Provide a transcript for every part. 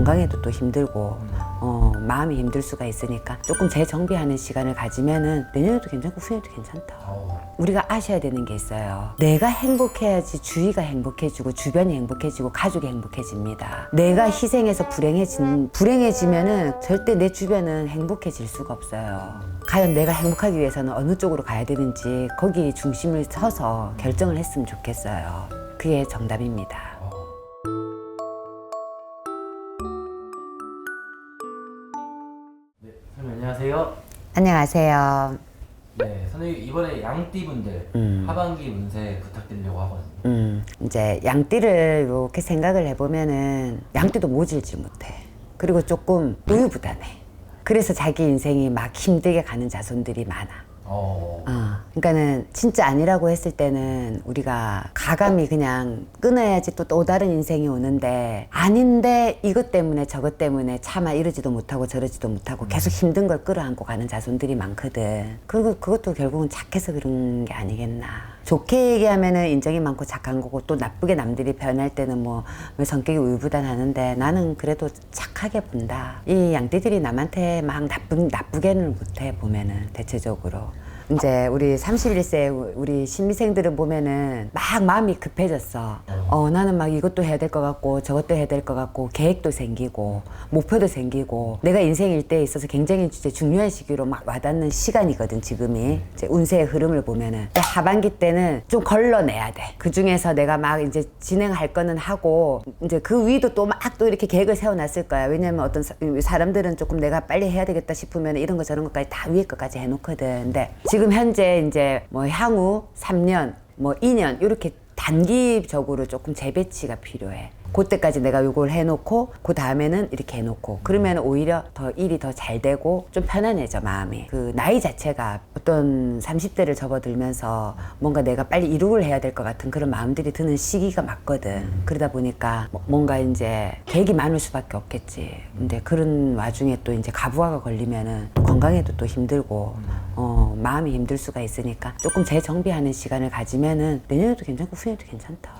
건강에도 또 힘들고 마음이 힘들 수가 있으니까 조금 재정비하는 시간을 가지면은 내년에도 괜찮고 후년에도 괜찮다. 우리가 아셔야 되는 게 있어요. 내가 행복해야지 주위가 행복해지고 주변이 행복해지고 가족이 행복해집니다. 내가 희생해서 불행해지면은 절대 내 주변은 행복해질 수가 없어요. 과연 내가 행복하기 위해서는 어느 쪽으로 가야 되는지 거기 중심을 서서 결정을 했으면 좋겠어요. 그게 정답입니다. 네, 선생님 안녕하세요. 안녕하세요. 네, 선생님 이번에 양띠분들 하반기 운세 부탁드리려고 하거든요. 이제 양띠를 이렇게 생각을 해보면은 양띠도 모질지 못해. 그리고 조금 우유부단해. 그래서 자기 인생이 막 힘들게 가는 자손들이 많아. 그러니까는 진짜 아니라고 했을 때는 우리가 가감히 그냥 끊어야지 또 다른 인생이 오는데 아닌데 이것 때문에 저것 때문에 차마 이러지도 못하고 저러지도 못하고 계속 힘든 걸 끌어안고 가는 자손들이 많거든. 그리고 그것도 결국은 착해서 그런 게 아니겠나. 좋게 얘기하면은 인정이 많고 착한 거고 또 나쁘게 남들이 표현할 때는 뭐 성격이 우유부단하는데 나는 그래도 착하게 본다. 이 양띠들이 남한테 막 나쁘게는 못해 보면은 대체적으로. 이제 우리 31세 우리 신미생들은 보면은 막 마음이 급해졌어. 나는 막 이것도 해야 될 것 같고 저것도 해야 될 것 같고 계획도 생기고 목표도 생기고 내가 인생 일대에 있어서 굉장히 진짜 중요한 시기로 막 와닿는 시간이거든 지금이. 이제 운세의 흐름을 보면은 하반기 때는 좀 걸러내야 돼. 그 중에서 내가 막 이제 진행할 거는 하고 이제 그 위도 또 막 또 이렇게 계획을 세워놨을 거야. 왜냐면 어떤 사람들은 조금 내가 빨리 해야 되겠다 싶으면 이런 거 저런 것까지 다 위에 것까지 해놓거든. 근데 지금 현재 이제 뭐 향후 3년, 뭐 2년 이렇게 단기적으로 조금 재배치가 필요해. 그때까지 내가 이걸 해놓고 그 다음에는 이렇게 해놓고 그러면 오히려 더 일이 더 잘 되고 좀 편안해져 마음이. 그 나이 자체가 어떤 30대를 접어들면서 뭔가 내가 빨리 이룩을 해야 될 것 같은 그런 마음들이 드는 시기가 맞거든. 그러다 보니까 뭔가 이제 계획이 많을 수밖에 없겠지. 근데 그런 와중에 또 이제 가부화가 걸리면은 건강에도 또 힘들고 마음이 힘들 수가 있으니까 조금 재정비하는 시간을 가지면은 내년에도 괜찮고 후년에도 괜찮다.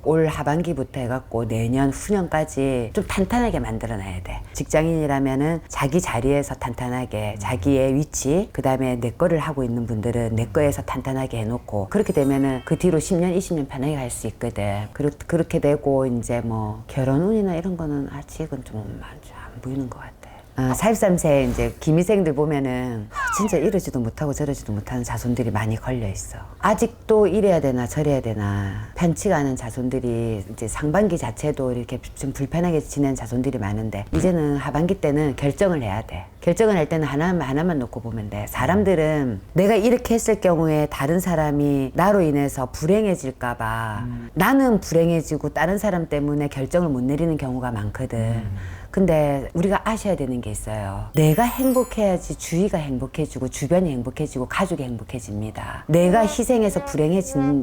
올 하반기부터 해갖고 내년 후년까지 좀 탄탄하게 만들어놔야 돼. 직장인이라면은 자기 자리에서 탄탄하게 자기의 위치, 그 다음에 내 거를 하고 있는 분들은 내 거에서 탄탄하게 해놓고 그렇게 되면은 그 뒤로 10년, 20년 편하게 갈 수 있거든. 그렇게 되고 이제 뭐 결혼운이나 이런 거는 아직은 좀 안 보이는 것 같아. 43세 이제 기미생들 보면은 진짜 이러지도 못하고 저러지도 못하는 자손들이 많이 걸려 있어. 아직도 이래야 되나 저래야 되나 편치가 않은 자손들이 이제 상반기 자체도 이렇게 좀 불편하게 지낸 자손들이 많은데 이제는 하반기 때는 결정을 해야 돼. 결정을 할 때는 하나만 놓고 보면 돼. 사람들은 내가 이렇게 했을 경우에 다른 사람이 나로 인해서 불행해질까봐 나는 불행해지고 다른 사람 때문에 결정을 못 내리는 경우가 많거든. 근데 우리가 아셔야 되는 게 있어요. 내가 행복해야지 주위가 행복해지고 주변이 행복해지고 가족이 행복해집니다. 내가 희생해서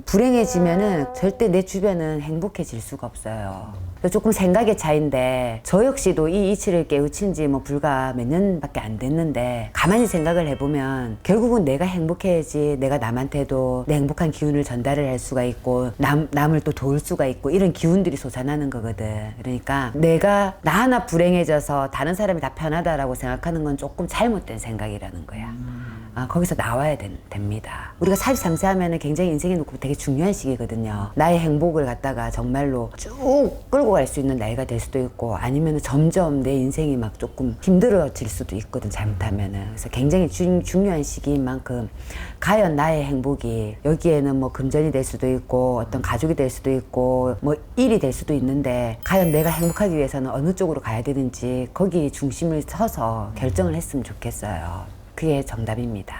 불행해지면은 절대 내 주변은 행복해질 수가 없어요. 조금 생각의 차이인데 저 역시도 이 이치를 깨우친 지 뭐 불과 몇 년밖에 안 됐는데 가만히 생각을 해보면 결국은 내가 행복해야지 내가 남한테도 내 행복한 기운을 전달을 할 수가 있고 남을 또 도울 수가 있고 이런 기운들이 솟아나는 거거든. 그러니까 내가 나 하나 불행해져서 다른 사람이 다 편하다라고 생각하는 건 조금 잘못된 생각이라는 거야. 거기서 나와야 됩니다. 우리가 43세 하면은 굉장히 인생에 놓고 되게 중요한 시기거든요. 나의 행복을 갖다가 정말로 쭉 끌고 갈 수 있는 나이가 될 수도 있고 아니면 점점 내 인생이 막 조금 힘들어질 수도 있거든 잘못하면은. 그래서 굉장히 중요한 시기인 만큼 과연 나의 행복이 여기에는 뭐 금전이 될 수도 있고 어떤 가족이 될 수도 있고 뭐 일이 될 수도 있는데 과연 내가 행복하기 위해서는 어느 쪽으로 가야 되는지 거기 중심을 서서 결정을 했으면 좋겠어요. 그게 정답입니다.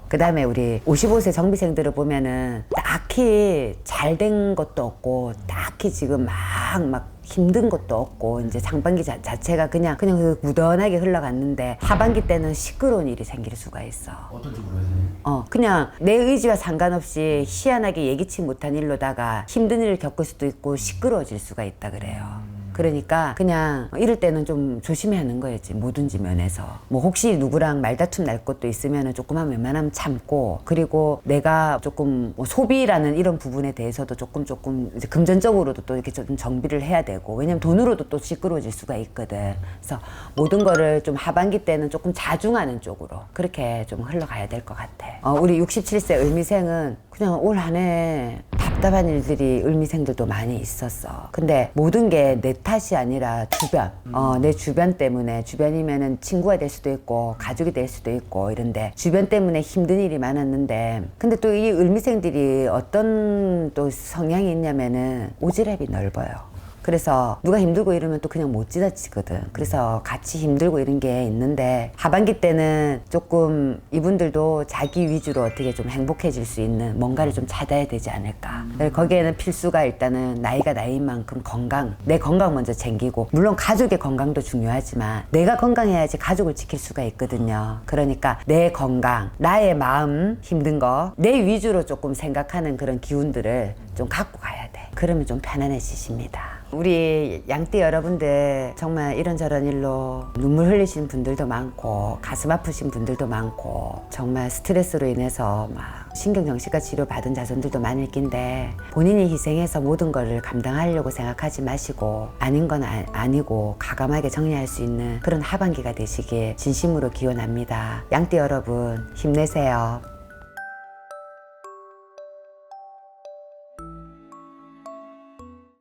그 다음에 우리 55세 정비생들을 보면은 딱히 잘 된 것도 없고 딱히 지금 막 힘든 것도 없고 이제 상반기 자체가 그냥 그 무던하게 흘러갔는데 하반기 때는 시끄러운 일이 생길 수가 있어. 어떤 쪽으로 해서요? 그냥 내 의지와 상관없이 희한하게 예기치 못한 일로다가 힘든 일을 겪을 수도 있고 시끄러워질 수가 있다 그래요. 그러니까 그냥 이럴 때는 좀 조심해야 하는 거였지. 뭐든지 면에서. 뭐 혹시 누구랑 말다툼 날 것도 있으면 조금만 웬만하면 참고, 그리고 내가 조금 뭐 소비라는 이런 부분에 대해서도 조금 이제 금전적으로도 또 이렇게 좀 정비를 해야 되고, 왜냐면 돈으로도 또 시끄러워질 수가 있거든. 그래서 모든 거를 좀 하반기 때는 조금 자중하는 쪽으로 그렇게 좀 흘러가야 될 것 같아. 우리 67세 을미생은 그냥 올 한 해 답답한 일들이 을미생들도 많이 있었어. 근데 모든 게 내 탓이 아니라 주변, 내 주변 때문에, 주변이면은 친구가 될 수도 있고 가족이 될 수도 있고 이런데, 주변 때문에 힘든 일이 많았는데, 근데 또 이 을미생들이 어떤 또 성향이 있냐면은 오지랖이 넓어요. 그래서 누가 힘들고 이러면 또 그냥 못 지나치거든. 그래서 같이 힘들고 이런 게 있는데, 하반기 때는 조금 이분들도 자기 위주로 어떻게 좀 행복해질 수 있는 뭔가를 좀 찾아야 되지 않을까. 거기에는 필수가 일단은 나이가 나이인 만큼 건강, 내 건강 먼저 챙기고, 물론 가족의 건강도 중요하지만 내가 건강해야지 가족을 지킬 수가 있거든요. 그러니까 내 건강, 나의 마음 힘든 거 내 위주로 조금 생각하는 그런 기운들을 좀 갖고 가야 돼. 그러면 좀 편안해지십니다. 우리 양띠 여러분들 정말 이런저런 일로 눈물 흘리신 분들도 많고 가슴 아프신 분들도 많고 정말 스트레스로 인해서 막 신경정신과 치료 받은 자손들도 많을 낀데, 본인이 희생해서 모든 거를 감당하려고 생각하지 마시고 아닌 건 아니고 과감하게 정리할 수 있는 그런 하반기가 되시길 진심으로 기원합니다. 양띠 여러분 힘내세요.